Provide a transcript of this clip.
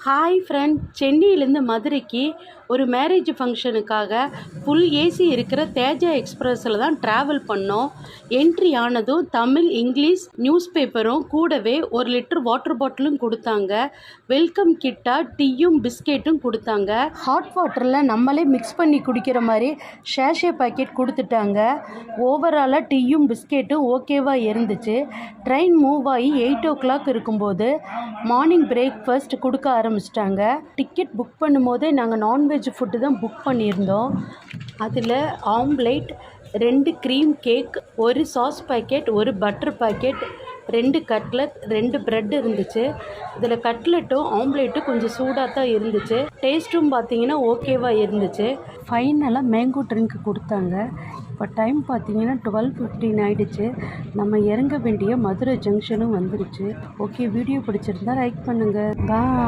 Hi friend, சென்னையிலேருந்து மதுரைக்கு ஒரு மேரேஜ் ஃபங்க்ஷனுக்காக ஃபுல் ஏசி இருக்கிற தேஜா எக்ஸ்பிரஸில் தான் ட்ராவல் பண்ணோம். என்ட்ரி ஆனதும் தமிழ், இங்கிலீஷ் நியூஸ் பேப்பரும் கூடவே 1 லிட்டர் வாட்டர் பாட்டிலும் கொடுத்தாங்க. வெல்கம் கிட்டாக டீயும் பிஸ்கெட்டும் கொடுத்தாங்க. ஹாட் வாட்டரில் நம்மளே மிக்ஸ் பண்ணி குடிக்கிற மாதிரி ஷேஷே பாக்கெட் கொடுத்துட்டாங்க. ஓவராலாக டீயும் பிஸ்கெட்டும் ஓகேவாக இருந்துச்சு. ட்ரெயின் மூவ் ஆகி 8 o'clock இருக்கும்போது மார்னிங் பிரேக்ஃபாஸ்ட் கொடுக்க ஆரம்பிச்சிட்டாங்க. டிக்கெட் புக் பண்ணும்போதே நாங்கள் நான்வெஜ் ஃபுட்டு தான் புக் பண்ணியிருந்தோம். அதில் omelette, 2 cream cake, 1 sauce packet, 1 butter packet, 2 cutlet, 2 bread இருந்துச்சு. இதில் கட்லெட்டும் ஆம்லேட்டும் கொஞ்சம் சூடாக தான் இருந்துச்சு. டேஸ்ட்டும் பார்த்தீங்கன்னா ஓகேவாக இருந்துச்சு. ஃபைனலாக மேங்கோ ட்ரிங்க் கொடுத்தாங்க. இப்போ டைம் பார்த்தீங்கன்னா 12:15 ஆகிடுச்சு. நம்ம இறங்க வேண்டிய மதுரை ஜங்ஷனும் வந்துருச்சு. ஓகே, வீடியோ பிடிச்சிருந்தா லைக் பண்ணுங்கள். பாய்.